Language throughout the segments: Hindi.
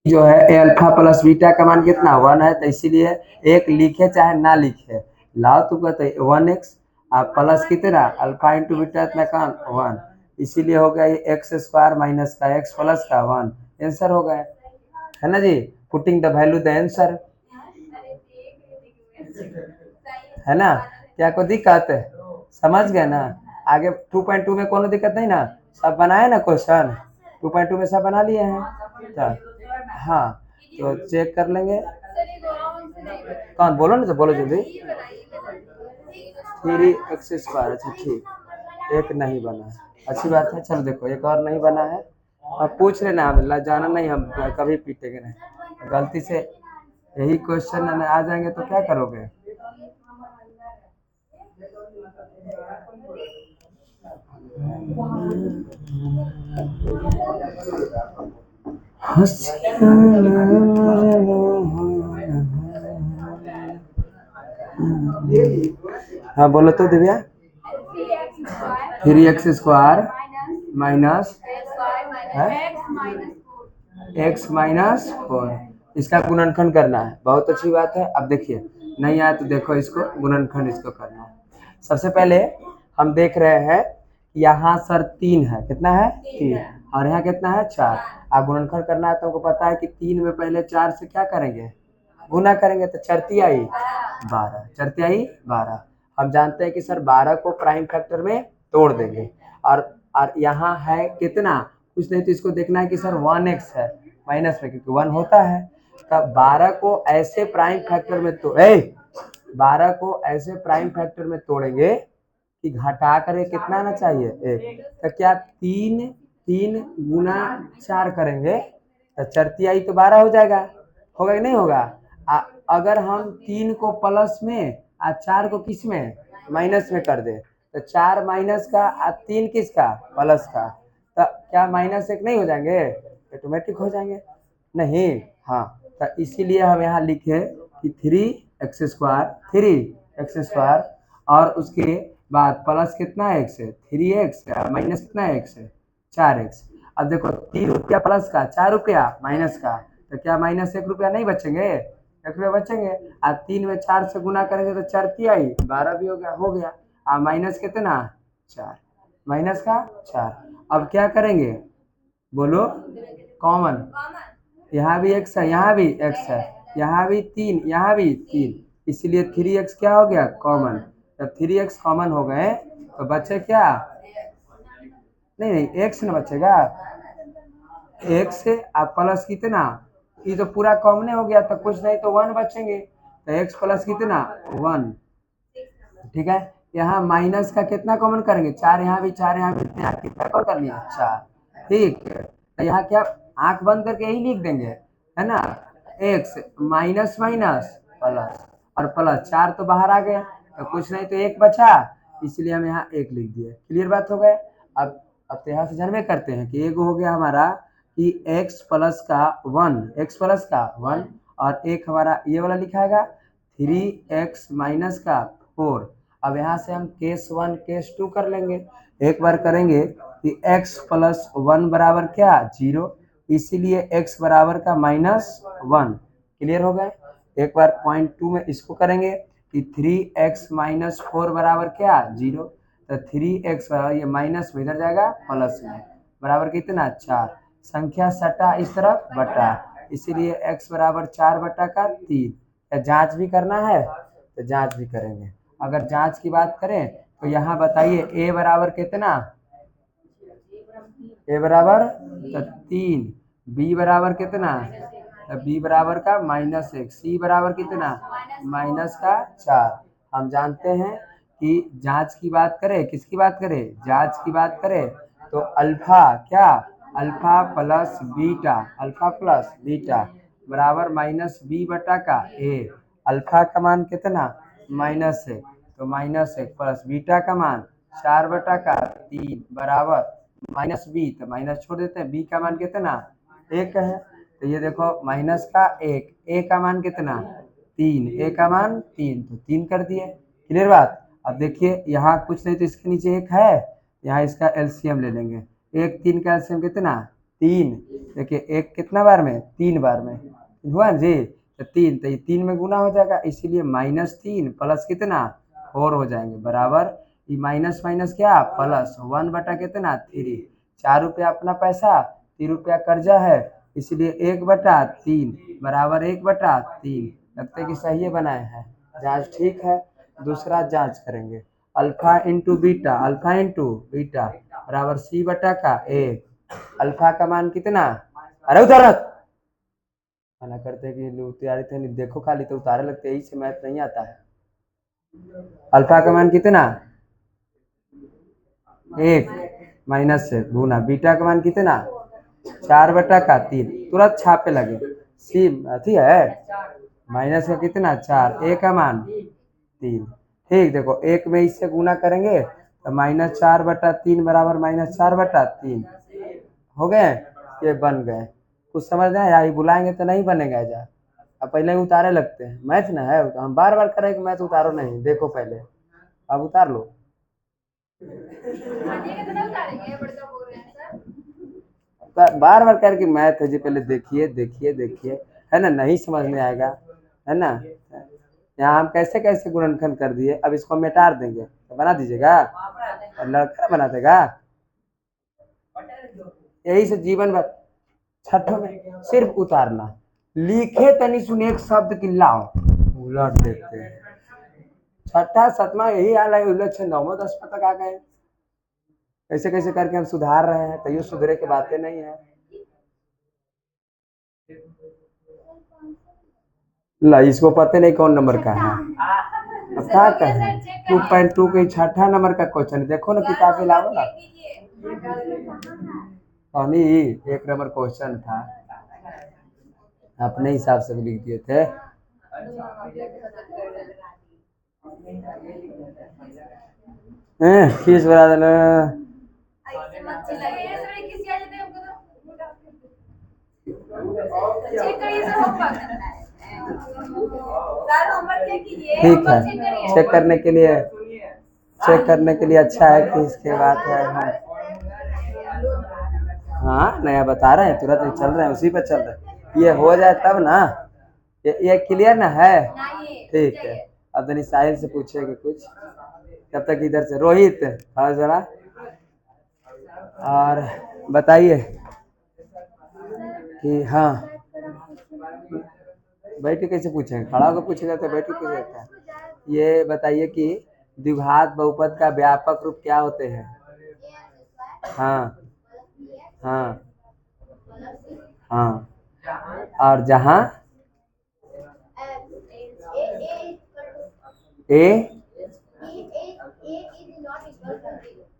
जो है ए अल्फा प्लस बीटा का मान कितना 1 है, तो इसीलिए एक लिखे चाहे ना लिखे लाओ तो कहते 1x आप प्लस कितना अल्फा इंटू बीटा इतना कौन 1, इसीलिए हो गया ये एक्स स्क्वायर माइनस का एक्स प्लस का 1 आंसर हो गया है ना जी। Putting the value the answer है ना। क्या कोई दिक्कत है, समझ गए ना। आगे 2.2 में कोनो दिक्कत नहीं ना, सब बनाए ना क्वेश्चन 2.2 में सब बना लिए हैं तो हाँ तो चेक कर लेंगे। कौन बोलो ना, तो बोलो जल्दी। 3x², अच्छा ठीक, एक नहीं बना है, अच्छी बात है। चलो देखो एक और नहीं बना है, अब पूछ लेना, हम जाना नहीं, हम कभी पीटेंगे नहीं, गलती से यही क्वेश्चन आ जाएंगे तो क्या करोगे। हाँ बोलो तो दिव्या। 3x² माइनस x-4 इसका गुणनखंड करना है, बहुत अच्छी बात है। अब देखिए नहीं आया तो देखो इसको गुणनखंड इसको करना है। सबसे पहले हम देख रहे हैं यहाँ सर 3 है, कितना है 3 और यहाँ कितना है 4। आप गुणनखंड करना है तो हमको पता है कि 3 में पहले 4 से क्या करेंगे गुना करेंगे, तो चरतियाई 12, चरतियाई 12। हम जानते हैं कि सर 12 को प्राइम फैक्टर में तोड़ देंगे और यहाँ है कितना कुछ नहीं, तो इसको देखना है कि सर 1x है माइनस में, क्योंकि 1 होता है। तब 12 को ऐसे प्राइम फैक्टर में 12 को ऐसे प्राइम फैक्टर में तोड़ेंगे कि घटा कर कितना आना चाहिए 1। तो क्या 3 गुना 4 करेंगे तो चरतियाई तो 12 हो जाएगा, होगा कि नहीं होगा। अगर हम 3 को प्लस में और 4 को किस में माइनस में कर दे, तो 4 माइनस का और 3 किसका प्लस का, तो क्या -1 नहीं हो जाएंगे, ऑटोमेटिक हो जाएंगे नहीं। हाँ तो इसीलिए हम यहाँ लिखे कि 3x² और उसके बाद प्लस कितना एक्स है 3x माइनस कितना एक्स है 4x। अब देखो 3 रुपया प्लस का 4 रुपया माइनस का, तो क्या -1 रुपया नहीं बचेंगे, 1 रुपया बचेंगे। और 3 में 4 से गुना करेंगे तो 4×3 12 भी हो गया और माइनस कितना 4, माइनस का 4। अब क्या करेंगे बोलो कॉमन, यहाँ भी x है यहाँ भी x है यहाँ भी 3 यहाँ भी 3, इसलिए 3x क्या हो गया कॉमन। जब 3x कॉमन हो गए तो बचे क्या, नहीं x न बचेगा, x से आप प्लस कितना, ये तो पूरा कॉमन हो गया तो कुछ नहीं तो 1 बचेंगे, तो x प्लस कितना 1। ठीक है, यहाँ माइनस का कितना कॉमन करेंगे 4, यहाँ भी 4 यहाँ भी कितना कॉमन कर लिया 4। ठीक तो यहाँ क्या आंख बंद करके यही लिख देंगे है ना, x माइनस माइनस प्लस और प्लस 4 तो बाहर आ गया तो कुछ नहीं तो 1 बचा, इसलिए हम यहाँ 1 लिख दिए। क्लियर बात हो गया। अब तो यहाँ से जन्मे करते हैं कि एक हो गया हमारा कि x प्लस का 1 और एक हमारा ये वाला लिखाएगा 3x माइनस का 4। अब यहाँ से हम केस 1 केस 2 कर लेंगे, एक बार करेंगे कि x प्लस 1 बराबर क्या 0, इसीलिए x बराबर का -1। क्लियर हो गए। एक बार पॉइंट 2 में इसको करेंगे कि 3x माइनस 4 बराबर क्या 0, तो 3x बराबर ये माइनस में इधर जाएगा प्लस में बराबर कितना 4, संख्या सटा इस तरफ बटा, इसीलिए x बराबर 4/3। जांच भी करना है तो जांच भी करेंगे। अगर जांच की बात करें तो यहाँ बताइए a बराबर कितना, a बराबर 3, b बराबर कितना, तो b बराबर का -1, c बराबर कितना माइनस का 4। हम जानते हैं कि जांच की बात करें, किसकी बात करें जांच की बात करें तो अल्फा क्या अल्फा प्लस बीटा बराबर -b बटा का a। अल्फा का मान कितना -1, तो -1 प्लस बीटा का मान 4/3 बराबर -b, तो माइनस छोड़ देते हैं, b का मान कितना 1 है, तो ये देखो माइनस का 1, a का मान कितना 3, a का मान 3 तो 3 कर दिए। क्लियर बात। अब देखिए यहाँ कुछ नहीं तो इसके नीचे 1 है, यहाँ इसका एलसीएम ले लेंगे, 1 3 का एलसीएम कितना 3। देखिए एक कितना बार में, 3 बार में हुआ जी, तो 3, तो ये 3 में गुना हो जाएगा, इसीलिए -3 प्लस कितना 4 हो जाएंगे बराबर, ये माइनस माइनस क्या प्लस 1 बटा कितना 3। 4 रुपया अपना पैसा, 3 रुपया कर्जा है, इसलिए 1/3 बराबर 1/3। लगता है कि सही बनाए हैं। जांच ठीक है। दूसरा जांच करेंगे, alpha into beta, alpha into beta बराबर सी बटा का ए। अल्फा का मान कितना, अरे उधर रख। मना करते कि तैयारी थे नहीं, देखो खाली तो उतारे लगते, यही से मैथ नहीं आता है। अल्फा का मान कितना 1 माइनस से गुना, बीटा का मान कितना 4/3, तुरंत छापे लगे। सी अथी है माइनस का कितना 4, ए का मान 3। ठीक, देखो एक में इससे गुना करेंगे तो -4/3 बराबर -4/3 हो गए, ये बन गए। कुछ समझ नहीं आया, बुलाएंगे तो नहीं बनेगा जा। अब पहले उतारे लगते हैं, मैथ ना है तो हम बार बार करेंगे, मैथ उतारो नहीं, देखो पहले अब उतार लो। बार बार करके मैथ है जी, पहले देखिए देखिए देखिए, है ना, नहीं समझ में आएगा, है ना। यहाँ हम कैसे कैसे गुणनखंड कर दिए, अब इसको मिटा देंगे तो बना दीजिएगा, और लड़का बना देगा। यही से जीवन भर छठों में सिर्फ उतारना, लिखे तनी सुन एक शब्द की लाओ उलट देते हैं। छठा सतमा यही हाल है, उलट से 9वां 10वां तक आ गए। कैसे कैसे करके हम सुधार रहे हैं, तो ये सुधरे की बातें नहीं है। ला, इसको पता नहीं कौन नंबर का है, अब क्या कहें। 2.2 के छठा नंबर का क्वेश्चन देखो ना, किताब में लाओ ना, पानी 1 नंबर क्वेश्चन था, अपने हिसाब से लिख दिए थे। फीस बढ़ा देना, ठीक है। चेक करने के लिए अच्छा है कि इसके बाद है हम, हाँ नया बता रहे हैं, तुरंत चल रहे हैं उसी पर चल रहे हैं, ये हो जाए तब ना। ये क्लियर ना है, ठीक है। अब तनी साहिल से पूछेगा कुछ, तब तक इधर से रोहित हाँ जरा, और बताइए कि हाँ बैठ के कैसे पूछेंगे, खड़ा होकर पूछेगा तो बैठ के पूछेगा। ये बताइए कि द्विघात बहुपद का व्यापक रूप क्या होते हैं। हाँ हाँ हाँ, और जहाँ ए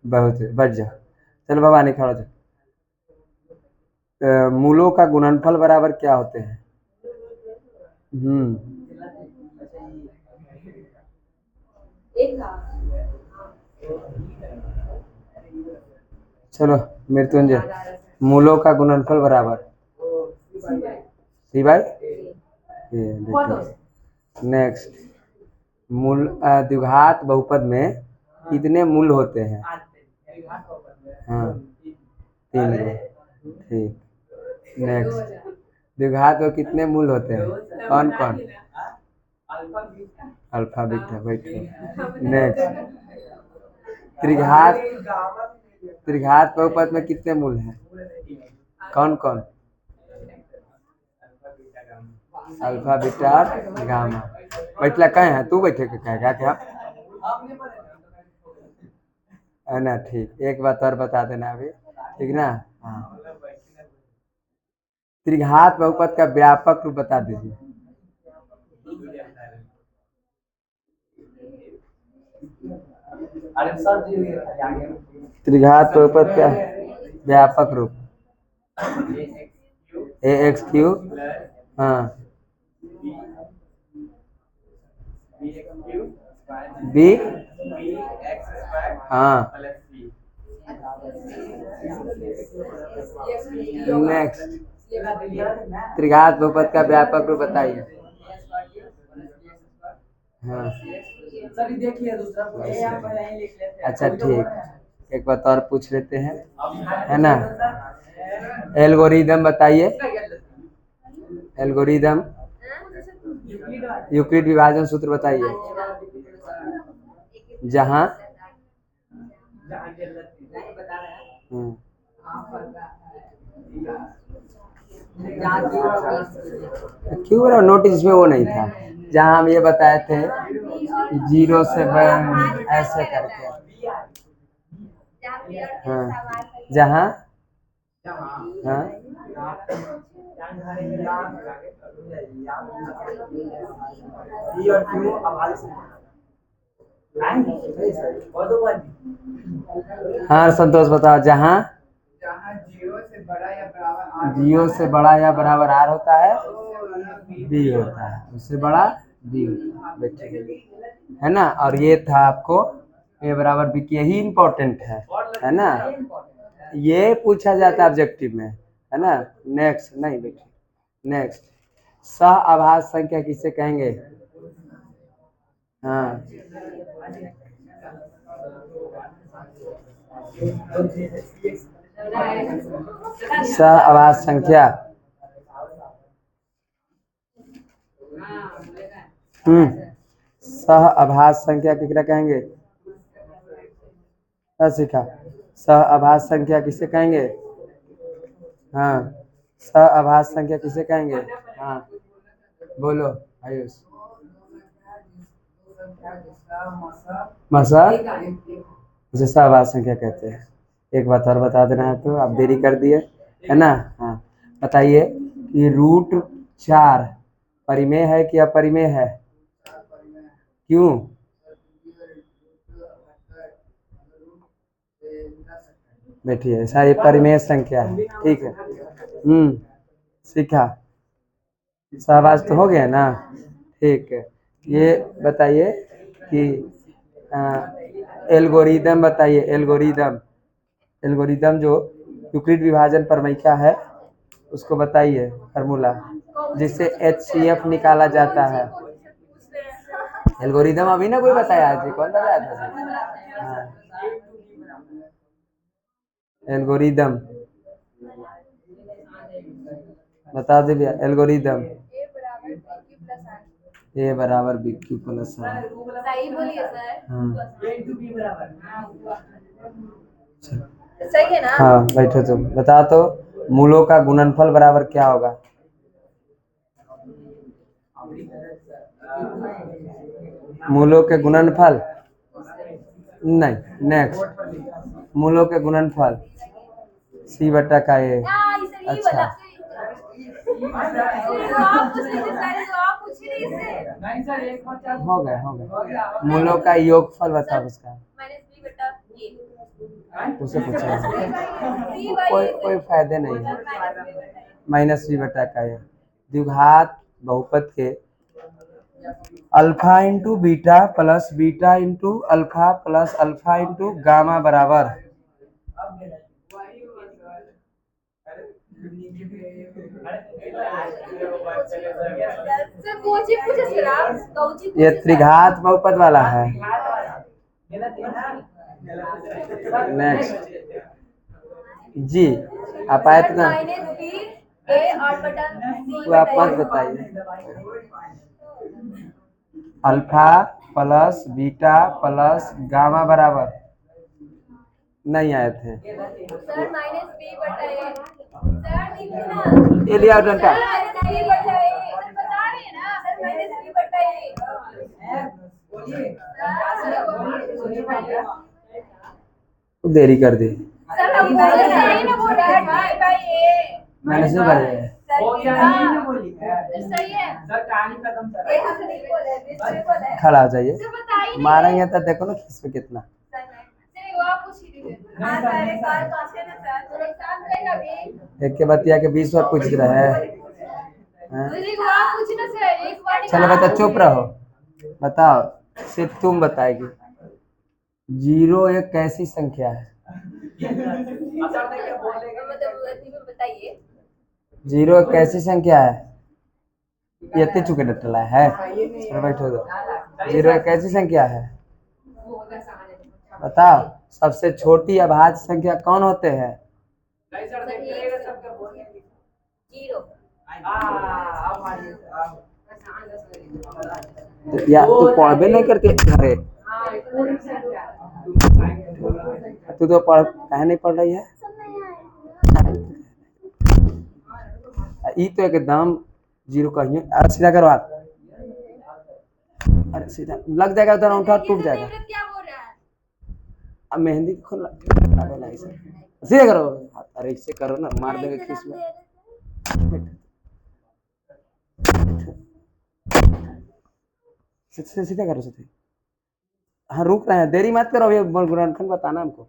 बहुत बढ़ जा, चलो भवानी खड़ा जा। मूलों का गुणनफल बराबर क्या होते हैं। चलो मृत्युंजय, मूलों का गुणनफल बराबर सी बाई, ये देखिए नेक्स्ट, मूल द्विघात बहुपद में कितने मूल होते हैं। हाँ 3 गो, ठीक। नेक्स्ट, द्विघात में कितने मूल होते हैं, कौन कौन, अल्फा बीटा, बैठो। नेक्स्ट, त्रिघात त्रिघात बहुपद में कितने मूल हैं, कौन कौन, अल्फा बीटा और गामा। बैठला कहे हैं, तू बैठे के कहेगा क्या, है ना, ठीक। एक बात और बता देना अभी, ठीक ना। हाँ, त्रिघात बहुपद का व्यापक रूप बता दीजिए। त्रिघात बहुपद का व्यापक रूप ए एक्स क्यू, हाँ बी, हाँ नेक्स्ट, त्रिघात बहुपद का व्यापक रूप बताइए। हाँ अच्छा ठीक, एक बात और पूछ लेते हैं, है ना। एल्गोरिदम बताइए, एल्गोरिदम यूक्लिड विभाजन सूत्र बताइए। जहाँ क्यों रहा नोटिस में वो नहीं था, जहाँ हम ये बताए थे 0 से ऐसे करके। हाँ जहाँ हाँ हाँ संतोष बताओ। जहाँ 0 से बड़ा या बराबर आर होता है, बी होता है, उससे बड़ा बी होता है, बैठे है ना। और ये था आपको ए बराबर बी की, यही इम्पोर्टेंट है ना। ये पूछा जाता है ऑब्जेक्टिव में, है ना। नेक्स्ट नहीं बेटे, नेक्स्ट सह आभास संख्या किसे कहेंगे। हाँ सह आभास संख्या सह आभास संख्या किसे कहेंगे। सीखा सह आभास संख्या किसे कहेंगे। हाँ सह आभास संख्या किसे कहेंगे। हाँ बोलो आयुष। मसा उसे सह आभास संख्या कहते हैं। एक बात और बता देना है, तो आप देरी कर दिए, है ना। हाँ बताइए कि √4 परिमेय है कि अपरिमेय है। क्यों। बैठिए, सारी परिमेय संख्या है, ठीक है। सीखा शाबाश, तो हो गया ना। ठीक है, ये बताइए कि एल्गोरिदम बताइए। एल्गोरिदम एल्गोरिदम जो यूक्लिड विभाजन प्रमेय है उसको बताइए, फार्मूला जिससे HCF निकाला जाता है। एल्गोरिदम अभी ना कोई बताया जी, कौन बताया था। हाँ एल्गोरिदम बता दे भैया। एल्गोरिदम ए बराबर BQ प्लस आर। सही बोलिए सर। सही है ना। हाँ बैठो तुम बता, तो मूलों का गुणनफल बराबर क्या होगा। मूलों के गुणनफल नहीं, नेक्स्ट मूलों के गुणनफल C/A। अच्छा हो गया। मूलों का योगफल बताओ उसका। उसे पूछना कोई फायदे नहीं है। -B/A द्विघात बहुपद के alpha into beta plus beta into alpha plus alpha into gamma बराबर। ये त्रिघात बहुपद वाला है। नेक्स्ट जी आप आए तो वो आप मत बताइए। Alpha plus beta plus gamma बराबर नहीं आए थे। ये लिया डंडा। देरी कर दी। मैंने से खड़ा हो जाइए, मारेंगे तो देखो ना खिस पे कितना। एक के बतिया के 20 बार पूछ रहे हैं। चलो बता, चुप रहो, बताओ सिर्फ तुम बताएगी। 0 एक कैसी संख्या है। 0 एक कैसी संख्या है। ये चुके डटला है। बैठो, 0 एक कैसी संख्या है। बताओ सबसे छोटी अभाज्य संख्या कौन होते हैं? या तू पढ़बे नहीं करती अरे तू तो पढ़ कहे नहीं पढ़ रही है? ई तो एकदम जीरो कहिए। अरे सीधा करो हाथ, अरे सीधा लग जाएगा उधर अंगूठा टूट जाएगा। अब मेहंदी खोल सीधा करो, अरे इससे करो ना, मार देंगे किस में। सीधा करो सीधे। हाँ रुक रहे हैं, देरी मत करो, अभी ग्रंथन बताना हमको।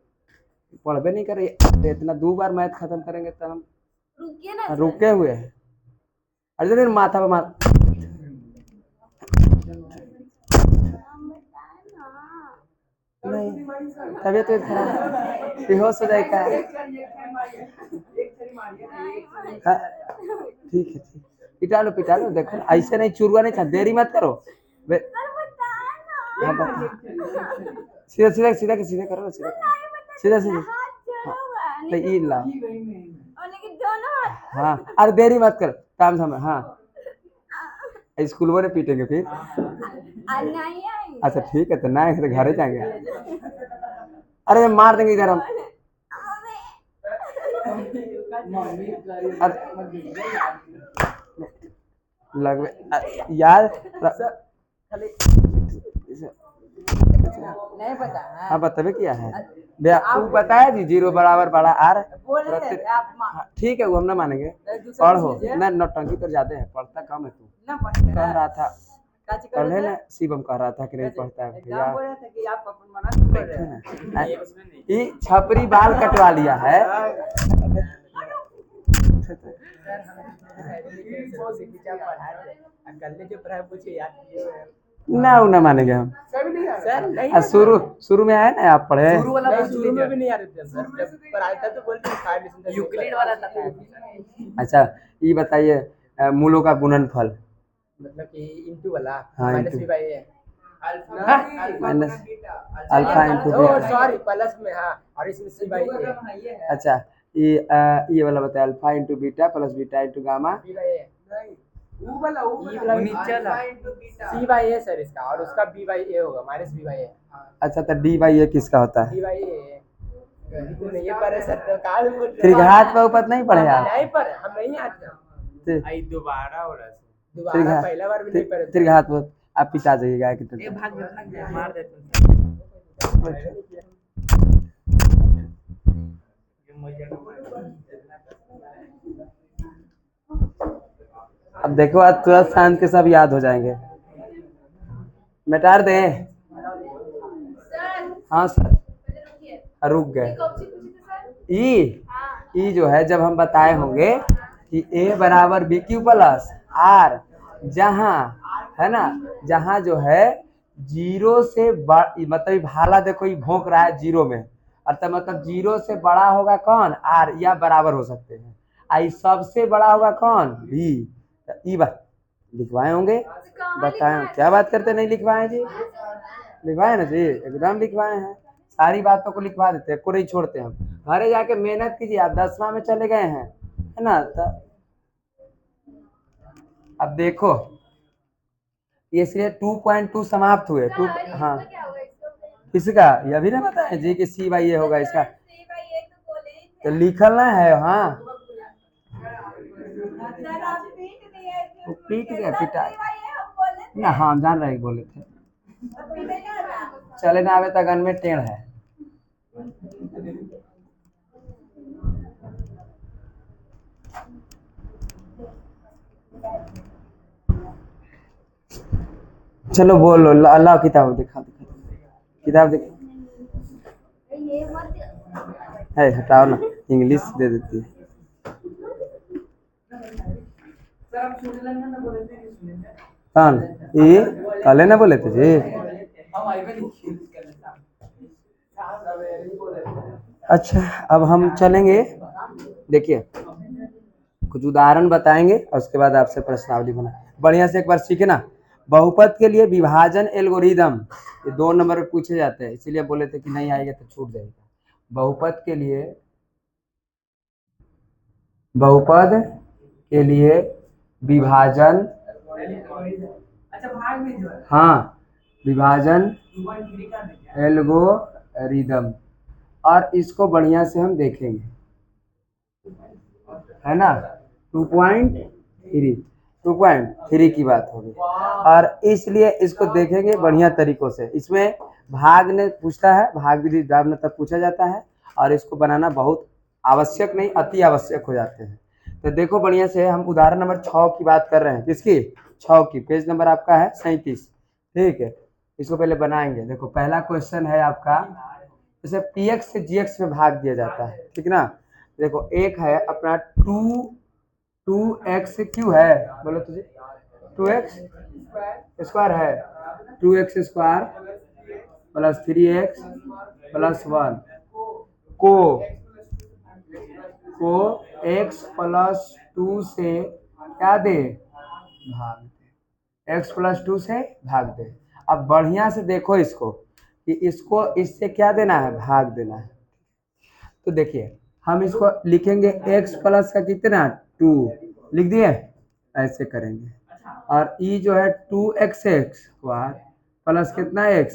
पढ़बे नहीं कर रही, इतना 2 बार मैथ खत्म करेंगे तो हम रुके हुए हैं। अरे माथा पे मार, नहीं तबियत तो खराब, बेहोश हो जाएगा। हाँ, ठीक है पिटा लो, देखो ऐसे नहीं, चुरुआ नहीं था, देरी मत करो। सीधा सीधा सीधा सीधा करो, सीधा सीधा तो ई ला। हाँ अरे देरी मत कर, काम समय। हाँ स्कूल में पीटेंगे फिर। अच्छा ठीक है, तो ना तो घर जाएंगे। अरे मार देंगे इधर हम। लगवे यार नहीं पता। हाँ बताबे क्या है, तू बताया जी 0 बराबर बड़ा आर। ठीक है वो हम ना मानेंगे। पढ़ो ना, नौटंकी पर ज्यादा है, पढ़ता कम है तू। कह रहा था पढ़े ना, शिवम कह रहा था कि नहीं पढ़ता है भैया। ये छपरी बाल कटवा लिया है। ना मानेंगे हम। शुरू में आए ना आप पढ़े, शुरू में भी नहीं आ रहे थे सर, जब पर आया था तो बोलते यूक्लिड वाला था। अच्छा ये बताइए मूलों का गुणनफल, मतलब कि इनटू वाला minus B by A minus alpha into beta, sorry plus में। हाँ और इसमें सी बाई ए। अच्छा ये वाला बताया, alpha into beta plus beta into gamma B by A. वो वाला नीचे वाला सी बाई ए सर इसका, और उसका बी बाई ए होगा, माइनस बी बाई ए। अच्छा तो डी बाई ए किसका होता है? डी बाई ए नहीं पढ़े सर, तो काल फिर घात पर ऊपर नहीं पढ़े आप? नहीं पढ़े, हम नहीं आते। आई दोबारा हो रहा है, दोबारा पहला बार भी नहीं पढ़े। फिर घात पर आप पिटा जाइएगा कि भाग मार देते। अब देखो आज तुरंत शांत के सब याद हो जाएंगे। मिटार दे। हाँ सर रुक गए। ई जो है, जब हम बताए होंगे कि ए बराबर बी क्यू प्लस आर, जहाँ है ना, जहाँ जो है 0 से मतलब भाला देखो ये भोंक रहा है 0 में, अर्थात मतलब 0 से बड़ा होगा कौन? आर, या बराबर हो सकते हैं। आई सबसे बड़ा होगा कौन? बी। ई बात लिखवाए होंगे, बताए क्या बात करते नहीं लिखवाए जी? लिखवाए ना जी, एकदम लिखवाए हैं, सारी बातों को लिखवा देते हैं, को नहीं छोड़ते हम। घरे जाके मेहनत कीजिए, आप 10वां में चले गए हैं है ना। तो अब देखो ये सिर्फ 2.2 समाप्त हुए। हाँ किसका? ये अभी ना बताए जी कि सी बाई ए होगा इसका, तो लिखल ना है। हाँ पीट गया, पिटा ना। हाँ जान रहे बोले थे, चले ना आवे तगन में टेढ़ है। चलो बोलो, अल्लाह किताब दिखा किताब दिखा। है हटाओ ना, इंग्लिश दे देती है। कौन ये कल ना बोले थे जी? अच्छा अब हम चलेंगे, देखिए कुछ उदाहरण बताएंगे और उसके बाद आपसे प्रश्नावली बना बढ़िया से एक बार सीखे ना। बहुपद के लिए विभाजन एल्गोरिदम, ये 2 नंबर में पूछे जाते हैं, इसलिए बोले थे कि नहीं आएगा तो छूट जाएगा। बहुपद के लिए विभाजन, हाँ विभाजन एल्गोरिदम, और इसको बढ़िया से हम देखेंगे, है ना। 2.3 की बात होगी, और इसलिए इसको देखेंगे बढ़िया तरीकों से। इसमें भाग ने पूछता है, भाग विधि तब पूछा जाता है, और इसको बनाना बहुत आवश्यक नहीं, अति आवश्यक हो जाते हैं। तो देखो बढ़िया से, हम उदाहरण नंबर 6 की बात कर रहे हैं, किसकी, 6 की, पेज नंबर आपका है 37, ठीक है। इसको पहले बनाएंगे। देखो पहला क्वेश्चन है आपका, जैसे px से gx में भाग दिया जाता है, ठीक ना। देखो एक है अपना 2x क्यों है, बोलो तुझे, 2x स्क्वायर है, 2x square plus 3x plus 1 को x प्लस 2 से क्या दे, भाग दे, x प्लस 2 से भाग दे। अब बढ़िया से देखो इसको, कि इसको इससे क्या देना है, भाग देना है। तो देखिए हम इसको लिखेंगे x प्लस का कितना 2, लिख दिए, ऐसे करेंगे। और ई जो है 2x स्क्वायर प्लस कितना x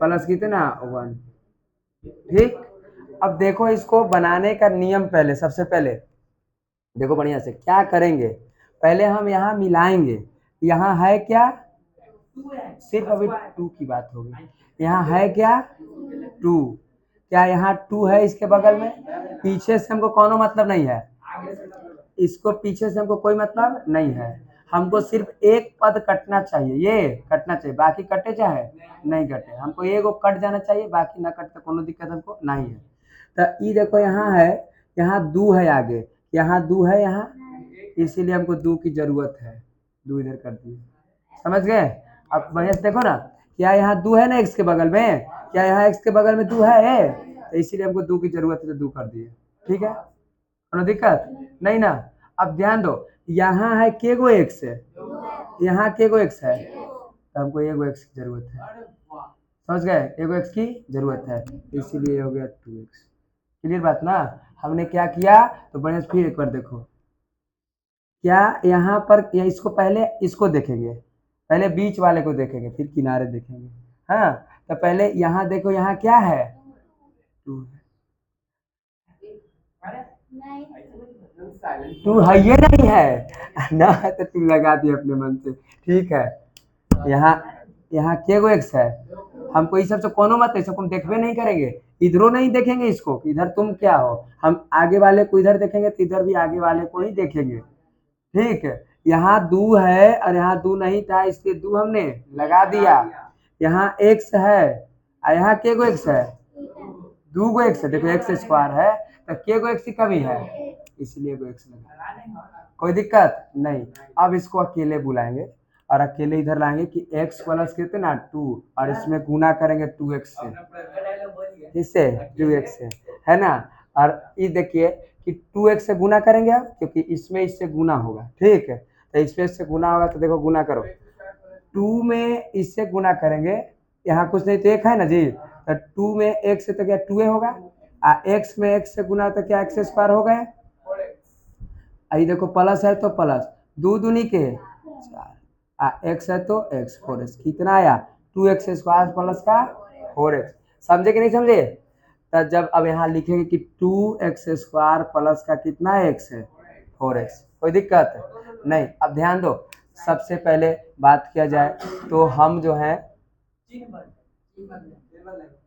प्लस कितना 1, ठीक। अब देखो इसको बनाने का नियम, पहले सबसे पहले देखो बढ़िया से क्या करेंगे, पहले हम यहाँ मिलाएंगे। यहाँ है क्या, सिर्फ अभी 2 की बात होगी, यहाँ है क्या 2, क्या यहाँ 2 है इसके बगल में, पीछे से हमको कोनो मतलब नहीं है, इसको पीछे से हमको कोई मतलब नहीं है, हमको सिर्फ एक पद कटना चाहिए, ये कटना चाहिए, बाकी कटे चाहे नहीं कटे, हमको एगो कट जाना चाहिए, बाकी ना कटे, कोनो दिक्कत हमको नहीं है। तो ये देखो यहाँ है, यहाँ 2 है आगे, यहाँ 2 है यहाँ, इसीलिए हमको 2 की जरूरत है, 2 इधर कर दिए, समझ गए। अब बढ़िया से देखो ना, क्या यहाँ 2 है ना x के बगल में, क्या यहाँ x के बगल में 2 है, तो इसीलिए हमको 2 की जरूरत है, तो 2 कर दिए, ठीक है, कोनो दिक्कत नहीं ना। अब ध्यान दो, यहाँ है के गो x है, यहाँ के गो x है, तो हमको एगो x की जरूरत है, समझ गए, एगो x की जरूरत है, इसीलिए हो गया 2x। क्लियर बात ना। हमने क्या किया, तो बढ़िया से फिर एक बार देखो, क्या यहाँ पर, या इसको पहले इसको देखेंगे, पहले बीच वाले को देखेंगे, फिर किनारे देखेंगे, हाँ। तो पहले यहाँ देखो, यहाँ क्या है 2, 2 है, ये नहीं है ना, तो तुम लगा दिए अपने मन से, ठीक है। यहाँ यहाँ के गो x है, हमको इस सब से कोनो मत, इसको हम देखबे नहीं करेंगे, इधरों नहीं देखेंगे इसको, इधर तुम क्या हो, हम आगे वाले को इधर देखेंगे, तो इधर भी आगे वाले को ही देखेंगे, ठीक है। यहाँ 2 है और यहाँ 2 नहीं था, इसलिए 2 हमने लगा दिया। यहाँ x है और यहाँ के गो x है, 2 गो x है, देखो x स्क्वायर है, तो के गो x की कमी है, इसलिए गो x लगा, कोई दिक्कत नहीं। अब इसको अकेले बुलाएंगे और अकेले इधर लाएंगे कि x प्लस कितना 2, और इसमें गुना करेंगे 2x से, इससे 2x से, है ना। और ये देखिए कि 2x से गुना करेंगे आप, क्योंकि इसमें इससे गुना होगा, ठीक है, तो इसमें इससे गुना होगा, तो देखो गुना करो, 2 में इससे गुना करेंगे, यहाँ कुछ नहीं तो 1 है ना जी, तो 2 में 1 से तो क्या 2 होगा, x में x से गुना तो क्या x स्क्वायर हो गए, आई देखो प्लस है तो प्लस, 2 दूनी के 4, x है तो x 4x, कितना आया 2x स्क्वायर प्लस का 4x, समझे कि नहीं समझे। तो जब अब यहाँ लिखेंगे कि 2x स्क्वायर प्लस का कितना x है 4x, कोई दिक्कत नहीं। अब ध्यान दो, सबसे पहले बात किया जाए तो हम जो है,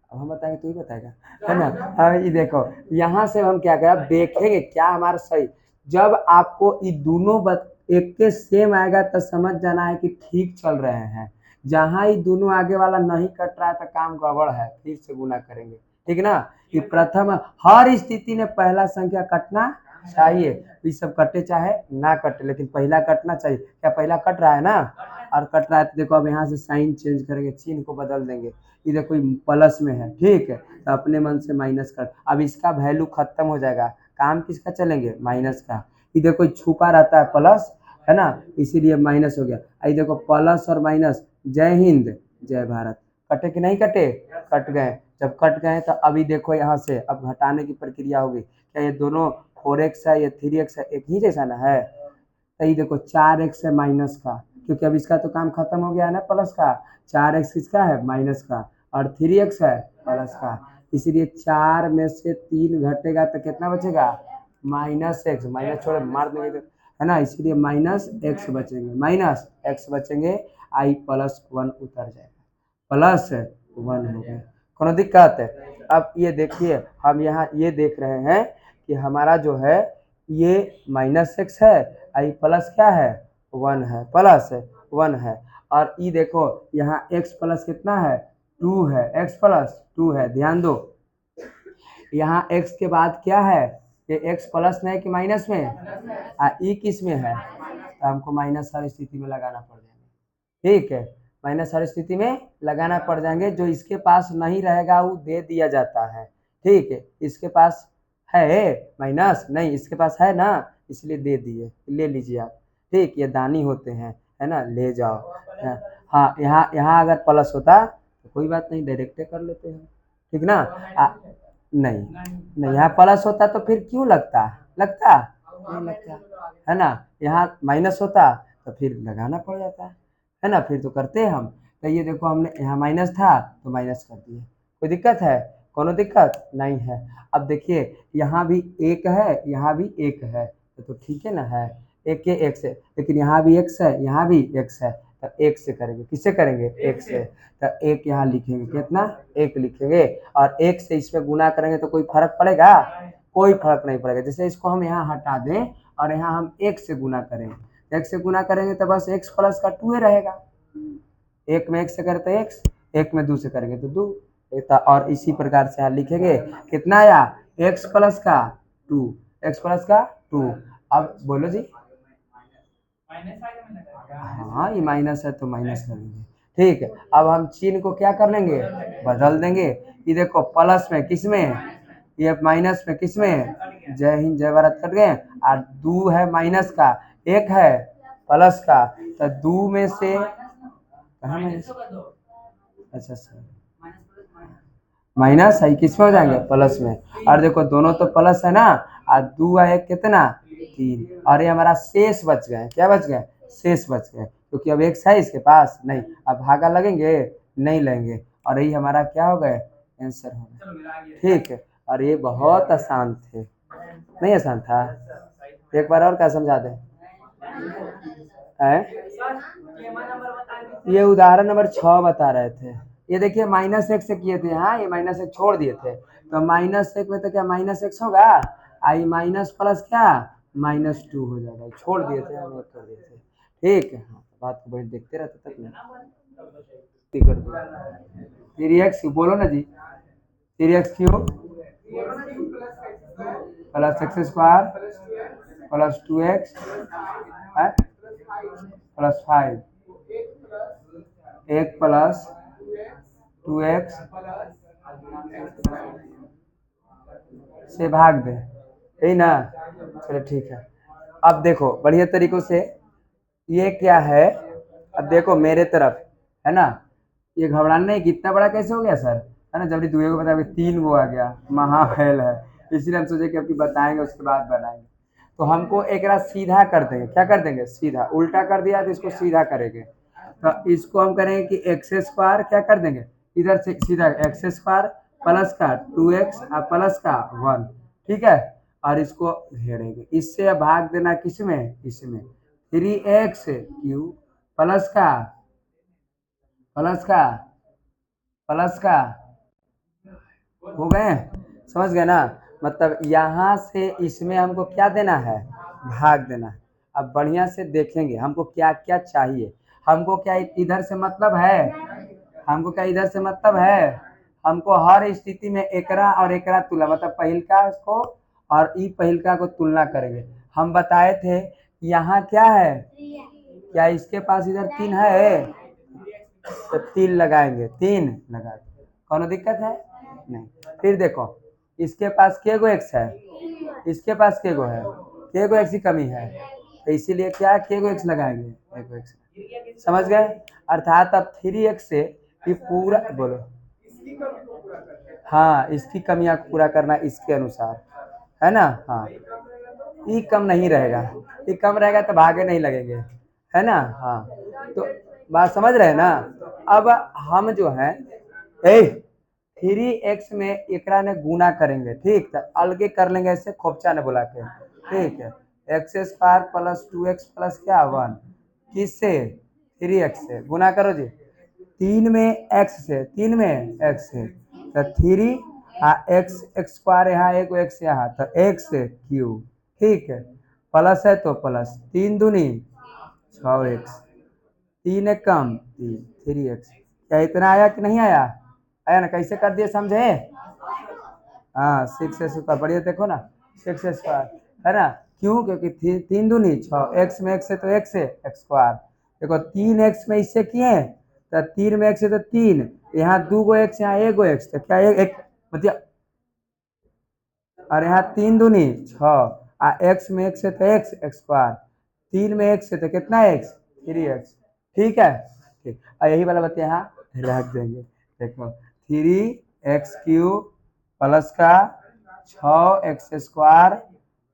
अब हम बताएंगे तो ही बताएगा, है ना। हाँ ये देखो, यहाँ से हम क्या करें, अब देखेंगे क्या हमारा सही, जब आपको ये दोनों एक के सेम आएगा तो समझ जाना है कि ठीक चल रहे हैं, जहाँ ये दोनों आगे वाला नहीं कट रहा है तो काम गड़बड़ है, फिर से गुना करेंगे, ठीक ना। कि प्रथम हर स्थिति में पहला संख्या कटना चाहिए, ये सब कटे चाहे ना कटे, लेकिन पहला कटना चाहिए, क्या पहला कट रहा है ना, और कट रहा है, तो देखो अब यहाँ से साइन चेंज करेंगे, चिन्ह को बदल देंगे, इधर कोई प्लस में है, ठीक है, तो अपने मन से माइनस कर, अब इसका वैल्यू खत्म हो जाएगा, काम किसका चलेंगे, माइनस का, इधर कोई छुपा रहता है प्लस, है ना, इसीलिए माइनस हो गया। आई देखो प्लस और माइनस, जय हिंद जय भारत, कटे कि नहीं कटे, कट गए। जब कट गए तो अभी देखो यहाँ से अब घटाने की प्रक्रिया होगी। क्या ये दोनों 4x है, ये 3x है, एक ही जैसा ना है। तो ये देखो 4x है माइनस का, क्योंकि अब इसका तो काम खत्म हो गया है ना प्लस का। 4x किसका है, माइनस का, और 3x है प्लस का। इसीलिए 4 में से 3 घटेगा तो कितना बचेगा, माइनस एक्स, माइनस छोड़ मार देंगे तो, है ना, इसीलिए माइनस एक्स बचेंगे, माइनस एक्स बचेंगे। आई +1 उतर जाएगा, +1 हो गया, कोनो दिक्कत है। अब ये देखिए हम यहाँ ये देख रहे हैं कि हमारा जो है ये -x है, आई प्लस क्या है, 1 है, +1 है। और ये देखो यहाँ x प्लस कितना है, 2 है, x प्लस 2 है। ध्यान दो यहाँ x के बाद क्या है, ये x प्लस में है कि माइनस में, ई किस में है, तो हमको माइनस हर स्थिति में लगाना पड़ जाएगा। ठीक है, माइनस हर स्थिति में लगाना पड़ जाएंगे। जो इसके पास नहीं रहेगा वो दे दिया जाता है। ठीक है, इसके पास है माइनस नहीं, इसके पास है ना, इसलिए दे दिए, ले लीजिए आप। ठीक, ये दानी होते हैं, है ना, ले जाओ। हाँ, यहाँ यहाँ अगर प्लस होता तो कोई बात नहीं, डायरेक्ट कर लेते हैं, ठीक ना। नहीं नहीं, यहाँ प्लस होता तो फिर क्यों लगता, लगता नहीं लगता, है ना। यहाँ माइनस होता तो फिर लगाना पड़ जाता है ना, फिर तो करते हैं हम। तो ये देखो हमने यहाँ माइनस था तो माइनस कर दिए, कोई दिक्कत है, कोनो दिक्कत नहीं है। अब देखिए यहाँ भी एक है, यहाँ भी एक है, तो ठीक है ना, है एक के एक से, लेकिन यहाँ भी x है, यहाँ भी x है, तो एक से करेंगे, किससे करेंगे, एक से। तो एक यहाँ लिखेंगे, कितना, एक लिखेंगे, और एक से इसमें गुना करेंगे तो कोई फर्क पड़ेगा, कोई फर्क नहीं पड़ेगा। जैसे इसको हम यहाँ हटा दें और यहाँ हम एक से गुना करें, एक से गुना करेंगे तो बस x प्लस का 2 रहेगा। एक में एक से करते x, एक में 2 से करेंगे तो 2। और इसी प्रकार से यहाँ लिखेंगे, कितना आया, x प्लस का 2, x प्लस का 2। अब बोलो जी, हाँ ये माइनस है तो माइनस कर देंगे। ठीक है, अब हम चिन्ह को क्या कर लेंगे, बदल देंगे। ये देखो प्लस में किस में, ये माइनस में किस में, जय हिंद जय भारत कर गए। और 2 है माइनस का, एक है प्लस का, तो 2 में से कहाँ माइनस, अच्छा सर, माइनस है किस में हो जाएंगे, प्लस में। और देखो दोनों तो प्लस है ना, और 2 है एक कितना, 3, और ये हमारा शेष बच गए, क्या बच गए, शेष बच गए, क्योंकि अब एक है इसके पास नहीं। अब भागा लगेंगे, नहीं लेंगे, और यही हमारा क्या हो गए, आंसर हो गया। ठीक है, और ये बहुत आसान थे, नहीं आसान था, एक बार और क्या समझा दें, ये उदाहरण नंबर 6 बता रहे थे। ये देखिए -1 से किए थे, हाँ ये -1 छोड़ दिए थे, तो -1 में तो क्या -x होगा, आई माइनस प्लस क्या, -2 हो जाएगा, छोड़ दिए थे हम, कर दिए थे। ठीक है, हाँ बात को बड़ी देखते रहते तक ना, 3x बोलो ना जी, 3x cube plus x² plus 2x plus 5, एक प्लस 2x से भाग दे, यही ना, चलो ठीक है। अब देखो बढ़िया तरीकों से, ये क्या है, अब देखो मेरे तरफ, है ना, ये घबराना नहीं, कितना बड़ा कैसे हो गया सर, है ना, जब दुए को बता 3 वो आ गया, महाफैल है, इसलिए हम सोचे कि अभी बताएंगे उसके बाद बनाएंगे। तो हमको एक सीधा कर देंगे, क्या कर देंगे, सीधा, उल्टा कर दिया तो इसको सीधा करेंगे। तो इसको हम करेंगे कि x² क्या कर देंगे, इधर से सीधा x² प्लस का 2x और प्लस का 1, ठीक है, और इसको घेरेंगे, इससे भाग देना किसमें, इसमें 3x³ प्लस का प्लस का प्लस का, हो गए, समझ गए ना, मतलब यहाँ से इसमें हमको क्या देना है, भाग देना है। अब बढ़िया से देखेंगे हमको क्या क्या चाहिए, हमको क्या इधर से मतलब है, हमको क्या इधर से मतलब है, हमको हर स्थिति में एकरा और एकरा तुलना, मतलब पहिलका को और ई पहिलका को तुलना करेंगे। हम बताए थे यहाँ क्या है, क्या इसके पास इधर 3 है, तो 3 लगाएंगे, 3 लगा, कोनो दिक्कत है नहीं। फिर देखो इसके पास के गो एक्स है, इसके पास के गो है, के गो एक्स की कमी है, तो इसीलिए क्या के को एक्स लगाएंगे, एक एक्स। समझ गए? अर्थात अब 3x से ये पूरा बोलो, हाँ इसकी कमियां पूरा करना इसके अनुसार, है ना? हाँ ये कम नहीं रहेगा, ये कम रहेगा तो भागे नहीं लगेंगे, है ना? हाँ तो बात समझ रहे हैं ना? अब हम जो है 3x में एकरा ने गुना करेंगे, ठीक? तो अलगे कर लेंगे ऐसे, खोपचा ने बुला के, ठीक है? X square plus 2x plus क्या 1, किससे? 3x से गुना करो जी, 3 में x से, 3 में x से, तो 3 एक्स स्क्वायर यहाँ एक एक्स यहाँ, तो एक्स क्यूब, ठीक है? प्लस है तो प्लस, 3 दूनी 6x, 3 एक कम 3x। क्या इतना आया कि नहीं आया? आया ना? कैसे कर दिए समझे? हाँ 6x बढ़िया, देखो ना 6x है ना? क्यों? क्योंकि 3 दूनी 6, एक्स में एक्स है तो एक्स है, एक्स स्क्वायर। देखो 3x में इससे किए तो 3 में एक्स है तो 3, यहाँ 2 गो एक्स, यहाँ 1 गो एक्स, तो क्या एक मतलब, और यहाँ 3 दूनी 6, एक्स में एक्स है तो एक्स, एक्स स्क्वायर, 3 में एक्स है तो कितना एक्स, 3x, ठीक है? ठीक, और यही वाला बात यहाँ रख देंगे। देखो 3x क्यूब प्लस का 6x स्क्वायर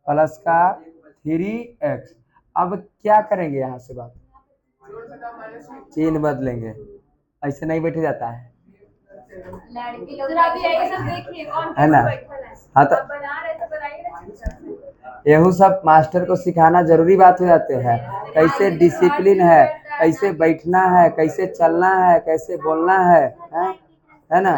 प्लस का 3x। अब क्या करेंगे यहाँ से बात, चिन्ह बदलेंगे, ऐसे नहीं बैठे जाता है, है ना? हाँ तो यही सब मास्टर को सिखाना जरूरी बात हो जाते हैं, कैसे डिसिप्लिन है, कैसे बैठना है, कैसे चलना है, कैसे बोलना है ना?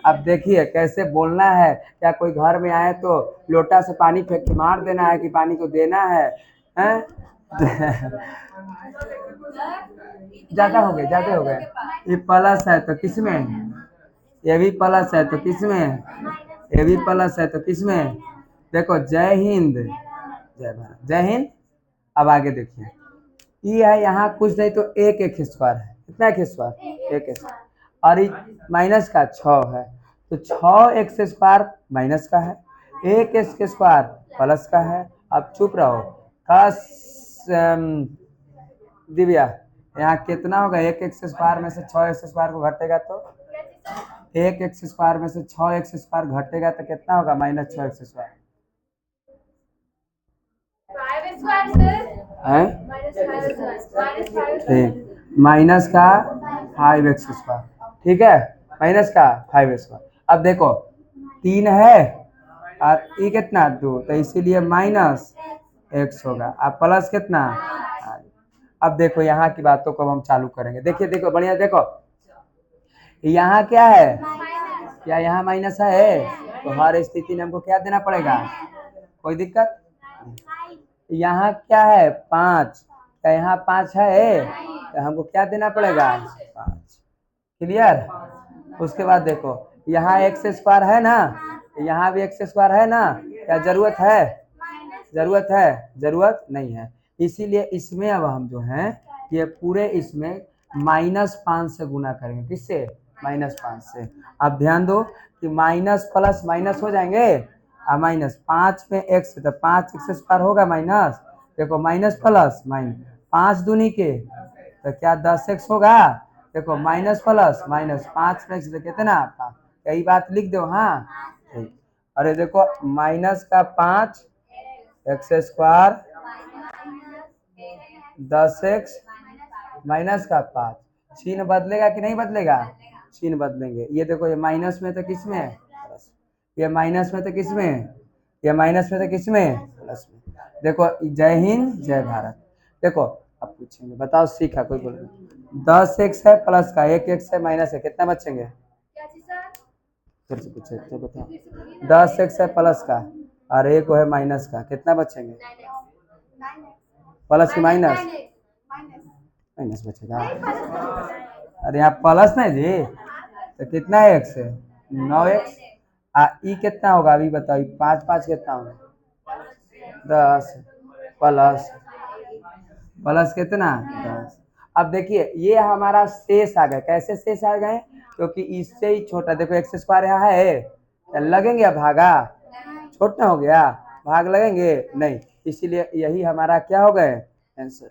अब देखिए कैसे बोलना है, क्या कोई घर में आए तो लोटा से पानी फेंक के मार देना है कि पानी को देना है, हैं? ज्यादा हो गए, ज्यादा हो गए। ये प्लस है तो किसमें, ये भी प्लस है तो किसमें, ये भी प्लस है तो किसमें? देखो जय हिंद, जय भारत, जय हिंद। अब आगे देखिए, ये है यहाँ कुछ नहीं तो एक एक स्क्वायर है, कितना एक स्क्वायर, एक एक, और माइनस का 6 है, तो 6x स्क्वायर माइनस का है, एक एक्स स्क्वायर प्लस का है। अब चुप रहो, दिव्या यहाँ कितना होगा, एक एक्स स्क्वायर में से 6x स्क्वायर को घटेगा तो, एक एक्स स्क्वायर में से 6x स्क्वायर घटेगा तो कितना होगा, -6x स्क्वायर, ठीक, माइनस का 5x स्क्वायर, ठीक है? माइनस का 5x स्क्वायर। अब देखो 3 है और ये कितना 2, तो इसीलिए -x होगा। अब प्लस कितना, अब देखो यहाँ की बातों को हम चालू करेंगे, देखिए देखो बढ़िया, देखो यहाँ क्या है, क्या यहाँ माइनस है, तो हर स्थिति में हमको क्या देना पड़ेगा, कोई दिक्कत? यहाँ क्या है 5, क्या यहाँ 5 है, तो हमको क्या देना पड़ेगा 5, क्लियर? उसके बाद देखो यहाँ एक्स स्क्वायर है ना, यहाँ भी एक्स स्क्वायर है ना, क्या जरूरत है, जरूरत है, जरूरत नहीं है। इसीलिए इसमें अब हम जो है ये पूरे इसमें -5 से गुना करेंगे, किससे, -5 से। अब ध्यान दो कि माइनस प्लस माइनस हो जाएंगे, -5 में एक्स तो 5x स्क्वायर होगा माइनस, देखो माइनस प्लस माइनस, 5 दूनी के तो क्या 10x होगा, देखो माइनस प्लस माइनस, 5 में x तो कितना, यही बात लिख दो, हाँ ठीक। अरे देखो माइनस का 5 एक्स स्क्वायर 10x माइनस का 5, चिन्ह बदलेगा कि नहीं बदलेगा, चिन्ह बदलेंगे। ये देखो ये माइनस में तो किस में, ये माइनस में तो किस में, ये माइनस में तो किस में, प्लस में। देखो जय हिंद जय भारत। देखो अब पूछेंगे, बताओ सीखा कोई बोल, 10x है प्लस का, 1x है माइनस है, कितना बचेंगे, फिर से पूछे तो बताओ, 10x है प्लस का और एक है माइनस का, कितना बचेंगे, प्लस की माइनस, माइनस बचेगा। अरे यहाँ प्लस नहीं जी, तो कितना एक्स है, 9x, ई कितना होगा अभी बताओ, 5 5 कितना होगा, 10 प्लस प्लस कितना 10। अब देखिए ये हमारा शेष आ गए, कैसे शेष आ गए, क्योंकि इससे ही छोटा, देखो एक्स स्क्वायर यहाँ है, लगेंगे भागा, छोटा हो गया, भाग लगेंगे नहीं, इसीलिए यही हमारा क्या हो गए आंसर।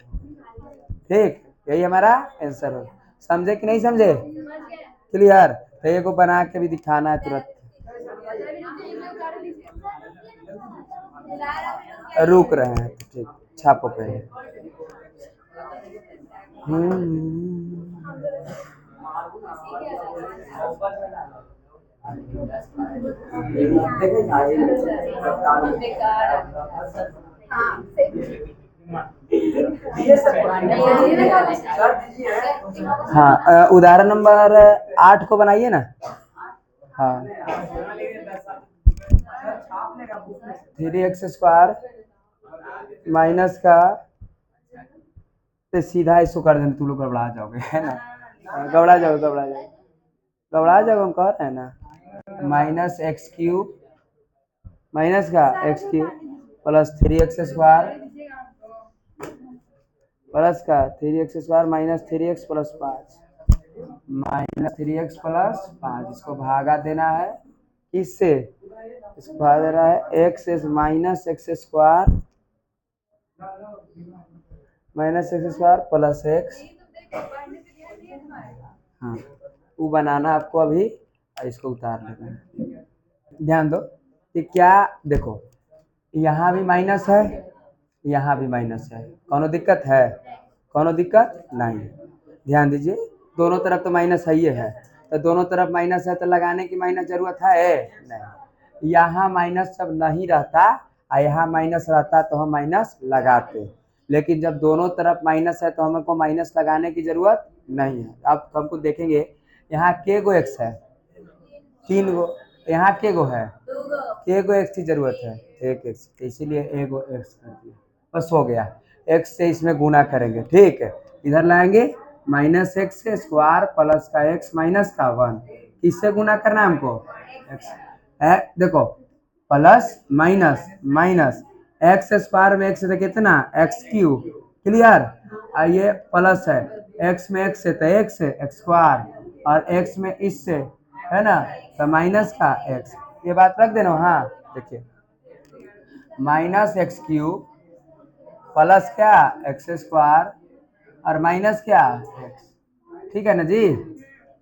ठीक, यही हमारा आंसर हो। समझे कि नहीं समझे? क्लियर? तो ये को बना के भी दिखाना है तुरंत। रुक रहे हैं, ठीक, छापो पहले। हाँ, उदाहरण नंबर 8 को बनाइए ना। हाँ, 3x² माइनस का, तो सीधा इसको कर देना, तुम लोग गड़बड़ा जाओगे, है ना? गड़बड़ा जाओगे हम कह रहे हैं ना। -x³ माइनस का x³ प्लस 3x² प्लस का 3x² minus 3x plus 5 -3x plus 5, इसको भागा देना है किससे? इसको भागा देना है x minus x² plus x। हाँ, वो बनाना आपको अभी, इसको उतार लेना है। ध्यान दो कि क्या, देखो यहाँ भी माइनस है, यहाँ भी माइनस है, कौनो दिक्कत है? कौनो दिक्कत नहीं। ध्यान दीजिए, दोनों तरफ तो माइनस है ही है, तो दोनों तरफ माइनस है तो लगाने की माइनस जरूरत है नहीं। यहाँ माइनस जब नहीं रहता और यहाँ माइनस रहता तो हम माइनस लगाते, लेकिन जब दोनों तरफ माइनस है तो हमको माइनस लगाने की जरूरत नहीं है। अब हमको देखेंगे यहाँ के गो एक्स है, 3 गो, यहाँ के गो है, के गो एक्स की जरूरत है, 1 एक्स, इसीलिए एगो एक्स कर दिया, बस हो गया। एक्स से इसमें गुना करेंगे, ठीक है, इधर लाएंगे -x² प्लस का x माइनस का 1, किससे गुना करना है हमको? x है, देखो प्लस माइनस माइनस x² में x है तो कितना x³, क्लियर? ये प्लस है, x में x है तो x है x² और x में इससे है ना तो माइनस का x, ये बात रख देना। हाँ देखिए, -x³ प्लस क्या x² और माइनस क्या x, ठीक है ना जी?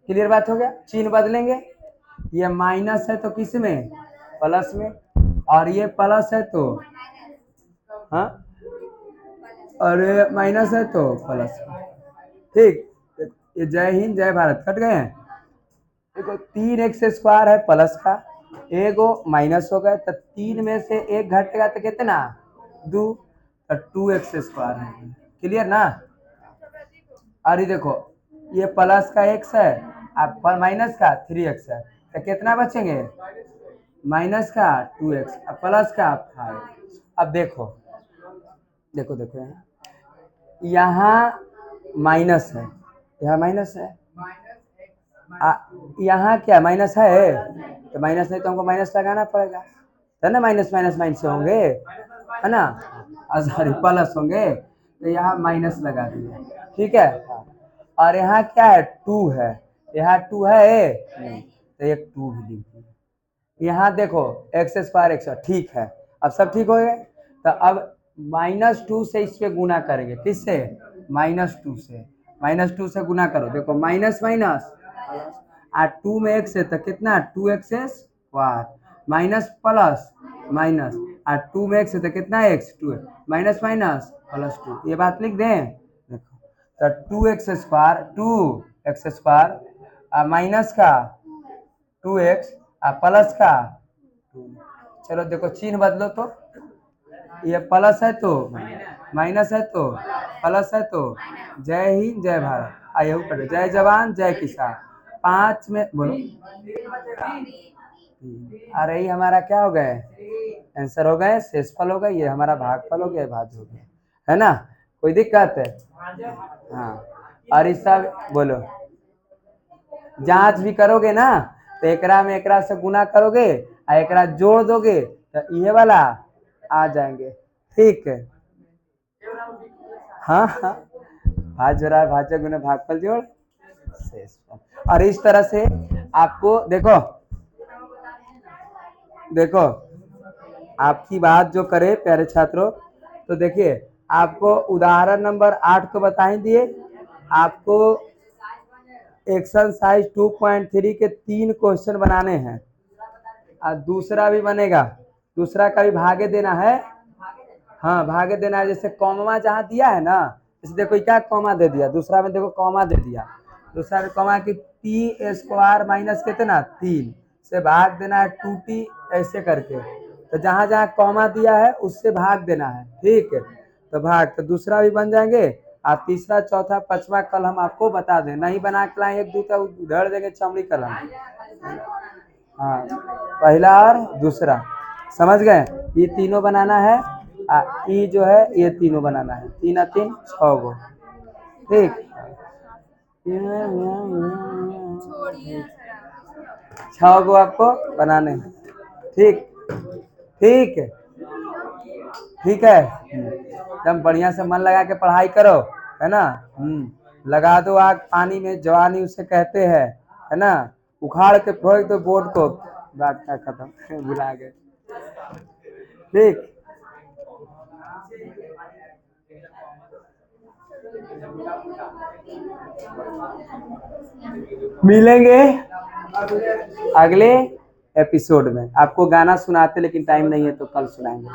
क्लियर बात हो गया? चिन्ह बदलेंगे, ये माइनस है तो किस में? प्लस में, और ये प्लस है तो हाँ, और ये माइनस है तो प्लस में, ठीक। ये जय हिंद जय भारत कट गए हैं। देखो 3x² है प्लस का, एगो माइनस हो गए तो 3 में से 1 घटेगा तो कितना 2, तो 2x² है, क्लियर ना? और ये देखो ये प्लस का x है अब माइनस का 3x है तो कितना बचेंगे? माइनस का 2x अब प्लस का 5। अब देखो देखो देखो यहाँ माइनस है, यहाँ माइनस है, यहाँ क्या माइनस है, तो माइनस नहीं तो हमको माइनस लगाना पड़ेगा, है ना? माइनस माइनस माइनस से होंगे, है ना? सॉरी प्लस होंगे, तो यहाँ माइनस लगा दिए, ठीक है। और यहाँ क्या है 2 है, यहाँ 2 है नहीं तो एक 2 भी लिख दिए। यहाँ देखो x² x, ठीक है, अब सब ठीक हो गए। तो अब -2 से इस पे गुना करेंगे, किससे? -2 से, -2 से गुना करो, देखो माइनस माइनस 2 में x है तो कितना 2x² माइनस प्लस माइनस 2 में x है तो कितना x 2 माइनस माइनस प्लस 2, ये बात लिख दें। देखो तो 2x² माइनस का 2x प्लस का 2, चलो देखो चिन्ह बदलो तो, ये प्लस है तो माइनस है तो प्लस है तो जय हिंद जय भारत, आयु कर जय जवान जय किसान। 5 में बोलो, अरे ये हमारा क्या हो गए आंसर हो गए, शेषफल हो गए, ये हमारा भागफल हो गया, भाज्य हो गया, है ना? कोई दिक्कत है? हाँ, और इस सब बोलो जांच भी करोगे ना तो एकरा में एकरा से गुना करोगे और एकरा जोड़ दोगे तो ये वाला आ जाएंगे, ठीक है। हाँ हाँ, भाज्य जोड़ा भाज्य गुना भागफल जोड़ शेषफल, और इस तरह से आपको देखो देखो आपकी बात जो करे प्यारे छात्रों, तो देखिए आपको उदाहरण नंबर 8 को बता ही दिए, आपको एक्सरसाइज 2.3 के 3 क्वेश्चन बनाने हैं और दूसरा भी बनेगा, दूसरा का भी भागे देना है। हाँ भागे देना है, जैसे कॉमा जहाँ दिया है ना, जैसे देखो क्या कॉमा दे दिया, दूसरा में देखो कॉमा दे दिया, दूसरा में कॉमा की टी स्क्वायर माइनस कितना 3 से भाग देना है 2t ऐसे करके, तो जहाँ जहाँ कॉमा दिया है उससे भाग देना है, ठीक है। तो भाग तो दूसरा भी बन जाएंगे और तीसरा चौथा पांचवा कल हम आपको बता दें, नहीं बना के लाए एक दूसरा उधर देंगे चमड़ी कलम। हाँ पहला और दूसरा समझ गए, ये तीनों बनाना है, ये जो है ये तीनों बनाना है, 3 और 3 6 गो, ठीक। 6 गो आपको बनाने हैं, ठीक ठीक है, ठीक है। एकदम बढ़िया से मन लगा के पढ़ाई करो, है ना। लगा दो आग पानी में, जवानी उसे कहते हैं, है ना। उखाड़ के फेंक दो बोर्ड को, बात का खत्म भुला गए, ठीक। मिलेंगे अगले एपिसोड में, आपको गाना सुनाते लेकिन टाइम नहीं है तो कल सुनाएंगे।